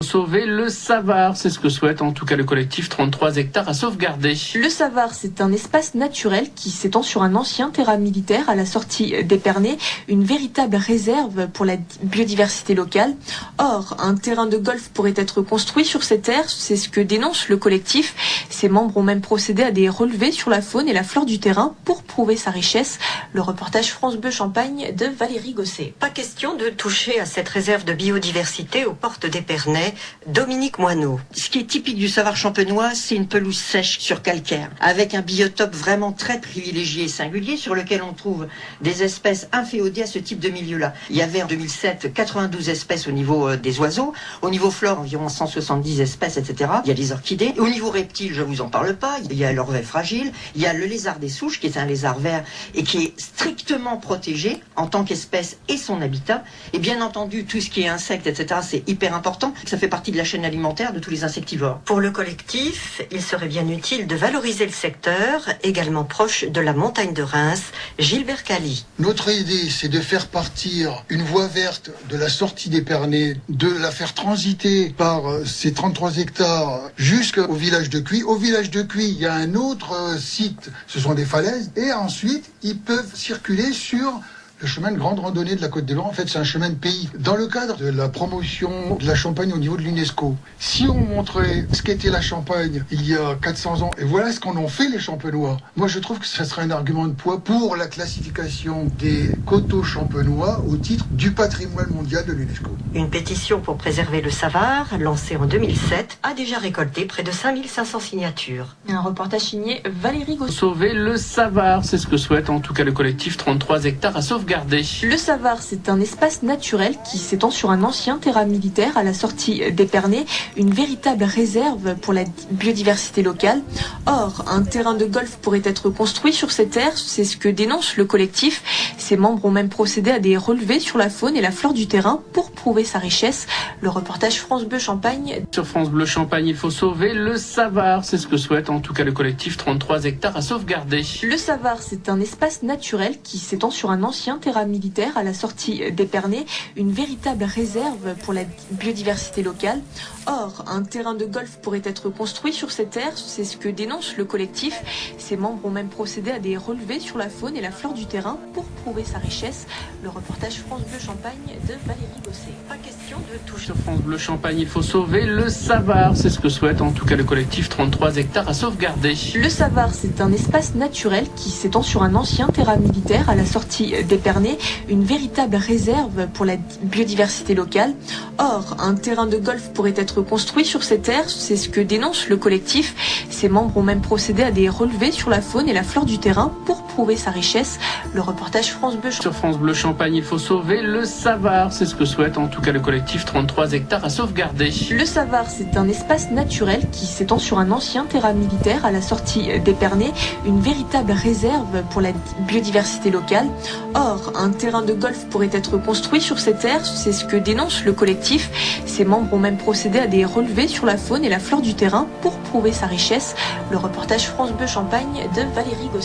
Sauver le Savart, c'est ce que souhaite en tout cas le collectif 33 hectares à sauvegarder. Le Savart, c'est un espace naturel qui s'étend sur un ancien terrain militaire à la sortie d'Épernay, une véritable réserve pour la biodiversité locale. Or, un terrain de golf pourrait être construit sur cette terre, c'est ce que dénonce le collectif. Ses membres ont même procédé à des relevés sur la faune et la flore du terrain pour prouver sa richesse. Le reportage France Bleu Champagne de Valérie Gosset. Pas question de toucher à cette réserve de biodiversité aux portes d'Épernay. Dominique Moineau. Ce qui est typique du Savart champenois, c'est une pelouse sèche sur calcaire, avec un biotope vraiment très privilégié et singulier, sur lequel on trouve des espèces inféodées à ce type de milieu-là. Il y avait en 2007 92 espèces au niveau des oiseaux, au niveau flore environ 170 espèces, etc. Il y a des orchidées. Au niveau reptiles, je vous en parle pas, il y a l'orvet fragile, il y a le lézard des souches, qui est un lézard vert et qui est strictement protégé en tant qu'espèce et son habitat. Et bien entendu, tout ce qui est insectes, etc., c'est hyper important. Ça fait partie de la chaîne alimentaire de tous les insectivores. Pour le collectif, il serait bien utile de valoriser le secteur, également proche de la montagne de Reims. Gilbert Cali. Notre idée, c'est de faire partir une voie verte de la sortie d'Épernay, de la faire transiter par ces 33 hectares jusqu'au village de Cuy. Au village de Cuy, il y a un autre site, ce sont des falaises, et ensuite, ils peuvent circuler sur le chemin de grande randonnée de la Côte des Blancs. En fait, c'est un chemin de pays. Dans le cadre de la promotion de la Champagne au niveau de l'UNESCO, si on montrait ce qu'était la Champagne il y a 400 ans, et voilà ce qu'en ont fait les Champenois, moi je trouve que ça serait un argument de poids pour la classification des coteaux champenois au titre du patrimoine mondial de l'UNESCO. Une pétition pour préserver le Savart, lancée en 2007, a déjà récolté près de 5500 signatures. Un reportage signé Valérie Gosset. Sauver le Savart, c'est ce que souhaite en tout cas le collectif 33 hectares à sauvegarder. Le Savart, c'est un espace naturel qui s'étend sur un ancien terrain militaire à la sortie d'Épernay, une véritable réserve pour la biodiversité locale. Or, un terrain de golf pourrait être construit sur cette terre, c'est ce que dénonce le collectif. Ses membres ont même procédé à des relevés sur la faune et la flore du terrain pour prouver sa richesse. Le reportage France Bleu Champagne. Sur France Bleu Champagne, il faut sauver le Savart, c'est ce que souhaite en tout cas le collectif 33 hectares à sauvegarder. Le Savart, c'est un espace naturel qui s'étend sur un ancien terrain militaire à la sortie d'Épernay, une véritable réserve pour la biodiversité locale. Or, un terrain de golf pourrait être construit sur cette terre, c'est ce que dénonce le collectif. Ses membres ont même procédé à des relevés sur la faune et la flore du terrain pour prouver sa richesse. Le reportage France Bleu Champagne de Valérie Gosset. Pas question de toucher. Sur France Bleu Champagne, il faut sauver le Savart, c'est ce que souhaite en tout cas le collectif 33 hectares à sauvegarder. Le Savart, c'est un espace naturel qui s'étend sur un ancien terrain militaire à la sortie d'Épernay, une véritable réserve pour la biodiversité locale. Or, un terrain de golf pourrait être construit sur cette terre, c'est ce que dénonce le collectif. Ses membres ont même procédé à des relevés sur la faune et la flore du terrain pour prouver sa richesse. Le reportage France Bleu. Sur France Bleu Champagne, il faut sauver le Savart, c'est ce que souhaite en tout cas le collectif 33 hectares à sauvegarder. Le Savart, c'est un espace naturel qui s'étend sur un ancien terrain militaire à la sortie d'Épernay, une véritable réserve pour la biodiversité locale. Or, un terrain de golf pourrait être construit sur cette terre, c'est ce que dénonce le collectif. Ses membres ont même procédé à des relevés sur la faune et la flore du terrain pour prouver sa richesse. Le reportage France Bleu Champagne de Valérie Gosset.